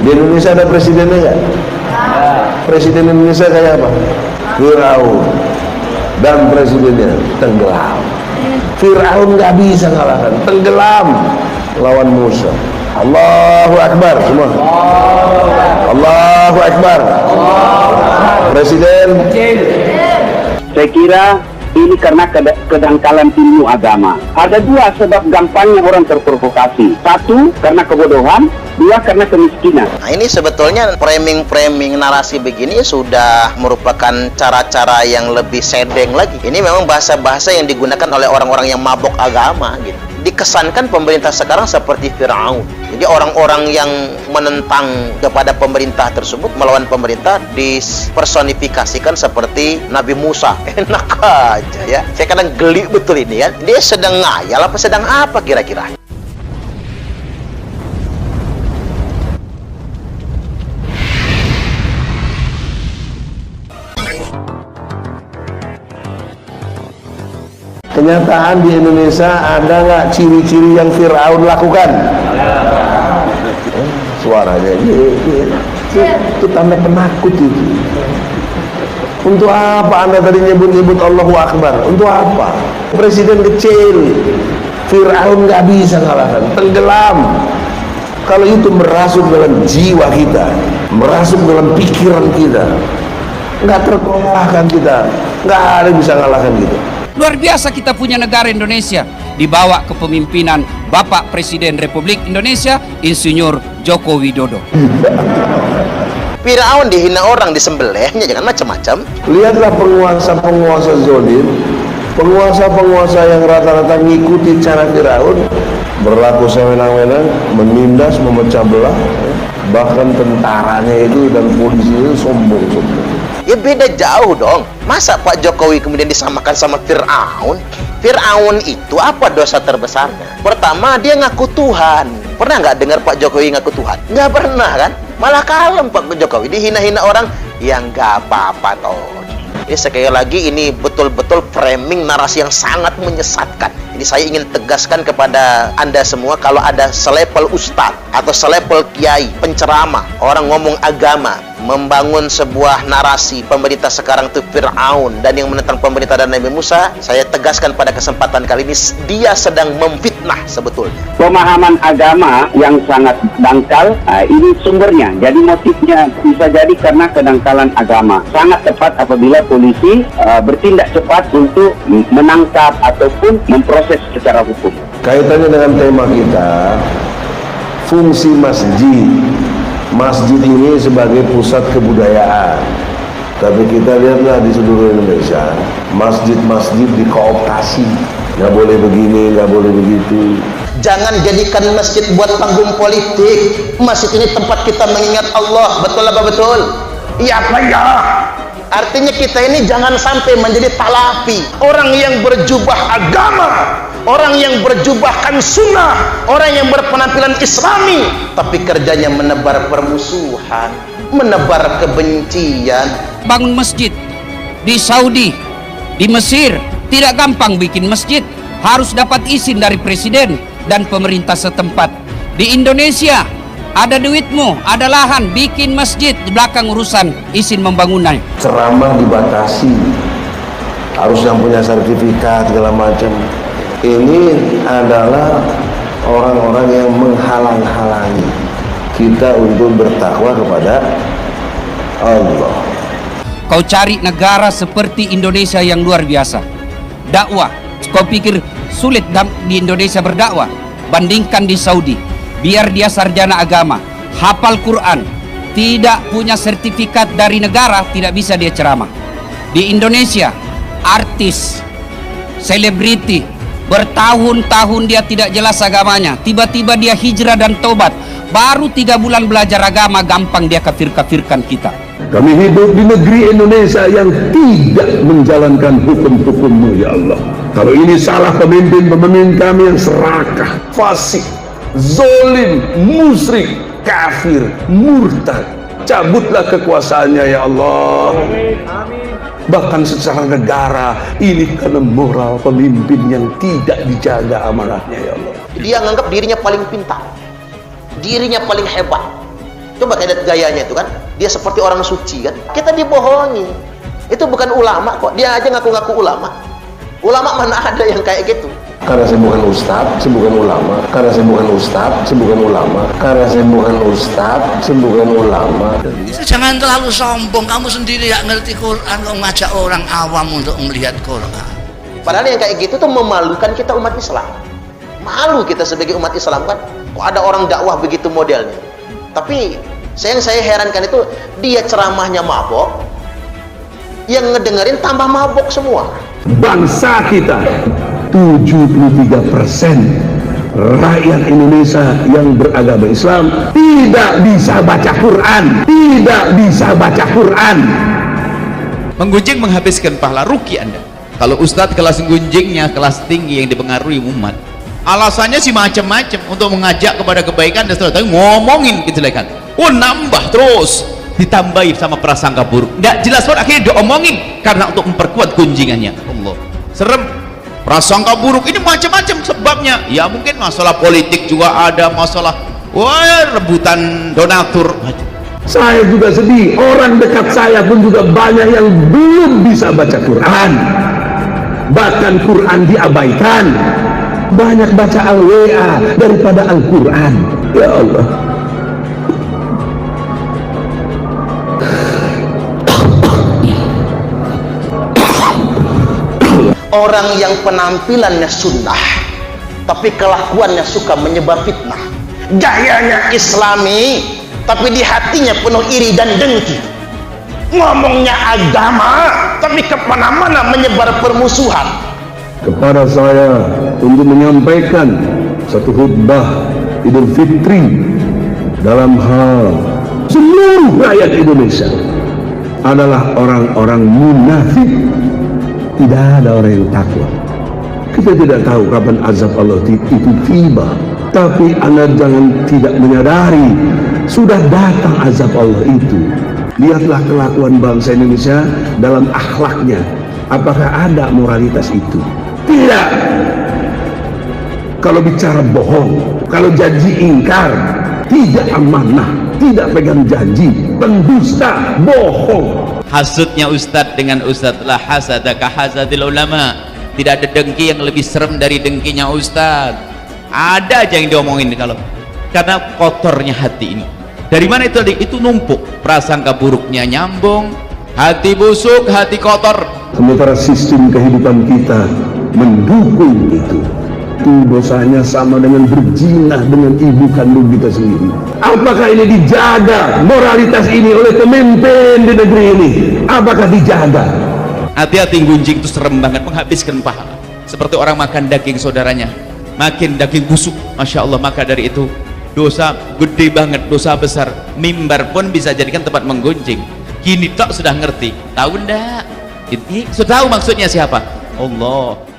Di Indonesia ada presidennya nggak? Presiden Indonesia kayak apa? Firaun. Dan presidennya tenggelam. Firaun nggak bisa ngalahkan, tenggelam lawan Musa. Allahu Akbar semua. Allahu Akbar. Presiden. Saya kira ini karena kedangkalan ilmu agama. Ada dua sebab gampangnya orang terprovokasi. Satu, karena kebodohan. Dua, karena kemiskinan. Nah, ini sebetulnya framing narasi begini sudah merupakan cara-cara yang lebih sedeng lagi. Ini memang bahasa-bahasa yang digunakan oleh orang-orang yang mabok agama gitu. Dikesankan pemerintah sekarang seperti Firaun. Jadi orang-orang yang menentang kepada pemerintah tersebut, melawan pemerintah, dipersonifikasikan seperti Nabi Musa. Enak aja ya. Saya kadang geli betul ini ya. Dia sedang ngayal apa sedang apa kira-kira? Kenyataan di Indonesia ada nggak ciri-ciri yang Firaun lakukan? Suaranya itu tanda penakut itu. Untuk apa Anda tadi nyebut-nyebut Allahu Akbar? Untuk apa? Presiden kecil, Firaun nggak bisa ngalahkan, tenggelam. Kalau itu merasuk dalam jiwa kita, merasuk dalam pikiran kita, nggak terkalahkan kita, nggak ada yang bisa ngalahkan kita. Luar biasa kita punya negara Indonesia dibawa kepemimpinan Bapak Presiden Republik Indonesia Insinyur Joko Widodo. Firaun dihina orang, disembelihnya, jangan macam-macam. Lihatlah penguasa-penguasa zolim, penguasa-penguasa yang rata-rata ngikuti cara Firaun, berlaku sewenang-wenang, menindas, memecah belah, bahkan tentaranya itu dan polisi itu sombong-sombong. Ya beda jauh dong. Masa Pak Jokowi kemudian disamakan sama Firaun? Firaun itu apa dosa terbesarnya? Pertama, dia ngaku Tuhan. Pernah nggak dengar Pak Jokowi ngaku Tuhan? Nggak pernah kan? Malah kalem Pak Jokowi, dihina-hina orang yang nggak apa-apa toh. Jadi sekali lagi ini betul-betul framing narasi yang sangat menyesatkan. Jadi saya ingin tegaskan kepada Anda semua, kalau ada selepel ustadz atau selepel kiai, penceramah, orang ngomong agama, membangun sebuah narasi pemerintah sekarang itu Firaun dan yang menentang pemerintah dan Nabi Musa, saya tegaskan pada kesempatan kali ini, dia sedang memfitnah sebetulnya. Pemahaman agama yang sangat dangkal, ini sumbernya. Jadi motifnya bisa jadi karena kedangkalan agama. Sangat tepat apabila polisi bertindak cepat untuk menangkap ataupun memproses secara hukum. Kaitannya dengan tema kita, fungsi masjid. Masjid ini sebagai pusat kebudayaan. Tapi kita lihatlah di seluruh Indonesia, masjid-masjid dikooptasi. Nggak boleh begini, nggak boleh begitu. Jangan jadikan masjid buat panggung politik. Masjid ini tempat kita mengingat Allah. Betul apa betul? Iya apa ya? Artinya kita ini jangan sampai menjadi talafi. Orang yang berjubah agama, orang yang berjubahkan sunnah, orang yang berpenampilan islami, tapi kerjanya menebar permusuhan, menebar kebencian. Bangun masjid di Saudi, di Mesir, tidak gampang bikin masjid. Harus dapat izin dari presiden dan pemerintah setempat. Di Indonesia, ada duitmu, ada lahan, bikin masjid, di belakang urusan izin membangunnya. Ceramah dibatasi, harus yang punya sertifikat segala macam. Ini adalah orang-orang yang menghalang-halangi kita untuk bertakwa kepada Allah. Kau cari negara seperti Indonesia yang luar biasa, dakwah. Kau pikir sulit di Indonesia berdakwah? Bandingkan di Saudi. Biar dia sarjana agama, hafal Quran, tidak punya sertifikat dari negara, tidak bisa dia ceramah. Di Indonesia, artis, selebriti, bertahun-tahun dia tidak jelas agamanya, tiba-tiba dia hijrah dan tobat, baru 3 bulan belajar agama, gampang dia kafir-kafirkan kita. Kami hidup di negeri Indonesia yang tidak menjalankan hukum-hukum-Mu, ya Allah. Kalau ini salah pemimpin kami yang serakah, fasik, zolim, musyrik, kafir, murtad, cabutlah kekuasaannya ya Allah. Bahkan secara negara ini karena moral pemimpin yang tidak dijaga amanahnya ya Allah. Dia menganggap dirinya paling pintar, dirinya paling hebat, Coba lihat gayanya itu kan, dia seperti orang suci kan. Kita dibohongi. Itu bukan ulama kok. Dia aja ngaku-ngaku ulama. Ulama mana ada yang kayak gitu? Karena saya bukan ustadz, saya bukan ulama. Karena saya bukan ustadz, saya bukan ulama. Karena saya bukan ustadz, saya bukan ulama. Jangan terlalu sombong. Kamu sendiri gak ngerti Quran, kok ngajak orang awam untuk melihat Quran. Padahal yang kayak gitu tuh memalukan kita umat Islam. Malu kita sebagai umat Islam kan. Kok ada orang dakwah begitu modelnya. Tapi yang saya herankan itu dia ceramahnya mabok, yang ngedengerin tambah mabok semua. Bangsa kita 73% rakyat Indonesia yang beragama Islam tidak bisa baca Quran, tidak bisa baca Quran. Menggunjing menghabiskan pahala, rugi Anda. Kalau ustadz kelas gunjingnya kelas tinggi yang dipengaruhi umat, alasannya sih macam-macam untuk mengajak kepada kebaikan dan seterusnya, ngomongin kejelekan, nambah terus, ditambahi sama prasangka buruk, nggak jelas pun akhirnya diomongin karena untuk memperkuat gunjingannya. Allah, serem. Prasangka buruk ini macam-macam sebabnya, ya mungkin masalah politik juga ada, masalah rebutan donatur. Saya juga sedih, orang dekat saya pun juga banyak yang belum bisa baca Quran, bahkan Quran diabaikan. Banyak baca Al-WA daripada Al-Quran. Ya Allah, Orang yang penampilannya sunnah tapi kelakuannya suka menyebar fitnah, gayanya islami tapi di hatinya penuh iri dan dengki, ngomongnya agama tapi kemana-mana menyebar permusuhan. kepada saya untuk menyampaikan satu khutbah Idul Fitri dalam hal seluruh rakyat Indonesia adalah orang-orang munafik. Tidak ada orang yang takwa. Kita tidak tahu kapan azab Allah itu tiba, tapi Anda jangan tidak menyadari sudah datang azab Allah itu. Lihatlah kelakuan bangsa Indonesia dalam akhlaknya. Apakah ada moralitas itu? Tidak. Kalau bicara bohong, kalau janji ingkar, tidak amanah, tidak pegang janji, pendusta, bohong. Hasudnya ustadz dengan ustadz, la hasadaka hasadil ulama. Tidak ada dengki yang lebih serem dari dengkinya ustadz. Ada aja yang diomongin kalau karena kotornya hati ini. Dari mana itu tadi? Itu numpuk, prasangka buruknya nyambung, hati busuk, hati kotor. Sementara sistem kehidupan kita mendukung itu. Itu dosanya sama dengan berzina dengan ibu kandung kita sendiri. Apakah ini dijaga moralitas ini oleh pemimpin di negeri ini? Apakah dijaga? Hati-hati, gunjing itu serem banget, menghabiskan pahala. Seperti orang makan daging saudaranya, makin daging busuk, masya Allah. Maka dari itu dosa gede banget, dosa besar. Mimbar pun bisa jadikan tempat menggunjing. Kini tak sudah ngerti, tahu ndak? Sudah tahu maksudnya siapa? Allah.